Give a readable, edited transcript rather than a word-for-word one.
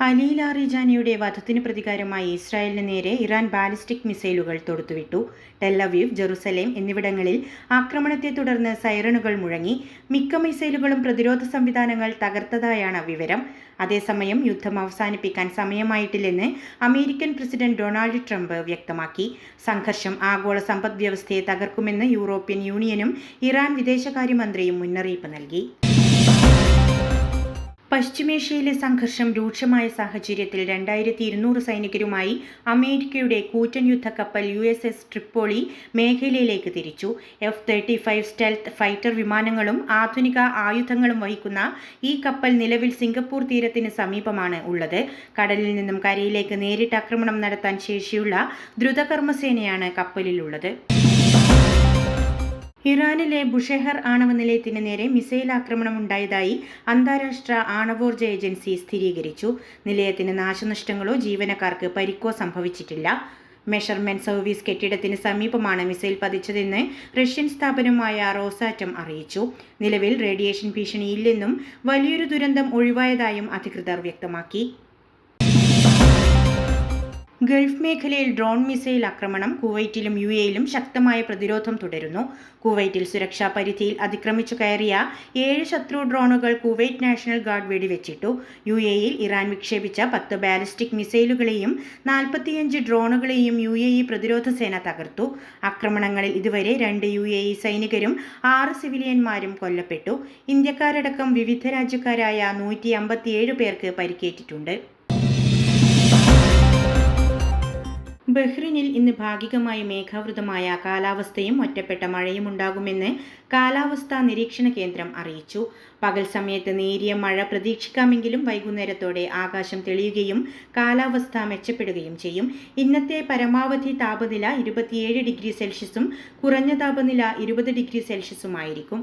അലി ലാറിജാനിയുടെ വധത്തിനു പ്രതികാരമായി ഇസ്രായേലിന് നേരെ Iran ballistic മിസൈലുകൾ തൊടുത്തുവിട്ടു. ടെൽ-അവീവ്, ജെറുസലേം എന്നിവിടങ്ങളിൽ ആക്രമണത്തെ തുടർന്ന് സൈറണുകൾ മുഴങ്ങി. മിക്ക മിസൈലുകളും പ്രതിരോധ സംവിധാനങ്ങൾ തകർത്തതായാണ് വിവരം. അതേസമയം യുദ്ധം അവസാനിപ്പിക്കാൻ സമയമായിട്ടില്ലെന്ന് അമേരിക്കൻ പ്രസിഡന്റ് ഡൊണാൾഡ് ട്രംപ് വ്യക്തമാക്കി. സംഘർഷം ആഗോള സമ്പദ്വ്യവസ്ഥയെ തകർക്കുമെന്ന് യൂറോപ്യൻ യൂണിയനും ഇറാൻ വിദേശകാര്യമന്ത്രിയും മുന്നറിയിപ്പ് നൽകി. പശ്ചിമേഷ്യയിലെ സംഘർഷം രൂക്ഷമായ സാഹചര്യത്തിൽ 2200 സൈനികരുമായി അമേരിക്കയുടെ കൂറ്റൻ യുദ്ധക്കപ്പൽ USS ട്രിപ്പോളി മേഖലയിലേക്ക് തിരിച്ചു. F-35 സ്റ്റെൽത്ത് ഫൈറ്റർ വിമാനങ്ങളും ആധുനിക ആയുധങ്ങളും വഹിക്കുന്ന ഈ കപ്പൽ നിലവിൽ സിംഗപ്പൂർ തീരത്തിന് സമീപമാണ് ഉള്ളത്. കടലിൽ നിന്നും കരയിലേക്ക് നേരിട്ട് ആക്രമണം നടത്താൻ ശേഷിയുള്ള ദ്രുതകർമ്മസേനയാണ് കപ്പലിലുള്ളത്. ഇറാനിലെ ബുഷെഹർ ആണവ നിലയത്തിന് നേരെ മിസൈൽ ആക്രമണമുണ്ടായതായി അന്താരാഷ്ട്ര ആണവോർജ ഏജൻസി സ്ഥിരീകരിച്ചു. നിലയത്തിന് നാശനഷ്ടങ്ങളോ ജീവനക്കാർക്ക് പരിക്കോ സംഭവിച്ചിട്ടില്ല. മെഷർമെന്റ് സർവീസ് കെട്ടിടത്തിന് സമീപമാണ് മിസൈൽ പതിച്ചതെന്ന് റഷ്യൻ സ്ഥാപനമായ റോസാറ്റം അറിയിച്ചു. നിലവിൽ റേഡിയേഷൻ ഭീഷണിയില്ലെന്നും വലിയൊരു ദുരന്തം ഒഴിവായതായും അധികൃതർ വ്യക്തമാക്കി. ഗൾഫ് മേഖലയിൽ ഡ്രോൺ മിസൈൽ ആക്രമണം. കുവൈറ്റിലും UAEയിലും ശക്തമായ പ്രതിരോധം തുടരുന്നു. കുവൈറ്റിൽ സുരക്ഷാ പരിധിയിൽ അതിക്രമിച്ചു കയറിയ 7 ശത്രു ഡ്രോണുകൾ കുവൈറ്റ് നാഷണൽ ഗാർഡ് വെടിവെച്ചിട്ടു. UAEയിൽ ഇറാൻ വിക്ഷേപിച്ച 10 ബാലിസ്റ്റിക് മിസൈലുകളെയും 45 ഡ്രോണുകളെയും UAE പ്രതിരോധ സേന തകർത്തു. ആക്രമണങ്ങളിൽ ഇതുവരെ 2 UAE സൈനികരും 6 സിവിലിയന്മാരും കൊല്ലപ്പെട്ടു. ഇന്ത്യക്കാരടക്കം വിവിധ രാജ്യക്കാരായ 157 പേർക്ക് പരിക്കേറ്റിട്ടുണ്ട്. ബഹ്റിനിൽ ഇന്ന് ഭാഗികമായി മേഘാവൃതമായ കാലാവസ്ഥയും ഒറ്റപ്പെട്ട മഴയുമുണ്ടാകുമെന്ന് കാലാവസ്ഥാ നിരീക്ഷണ കേന്ദ്രം അറിയിച്ചു. പകൽ സമയത്ത് നേരിയ മഴ പ്രതീക്ഷിക്കാമെങ്കിലും വൈകുന്നേരത്തോടെ ആകാശം തെളിയുകയും കാലാവസ്ഥ മെച്ചപ്പെടുകയും ചെയ്യും. ഇന്നത്തെ പരമാവധി താപനില 27 ഡിഗ്രി സെൽഷ്യസും കുറഞ്ഞ താപനില 20 ഡിഗ്രി സെൽഷ്യസുമായിരിക്കും.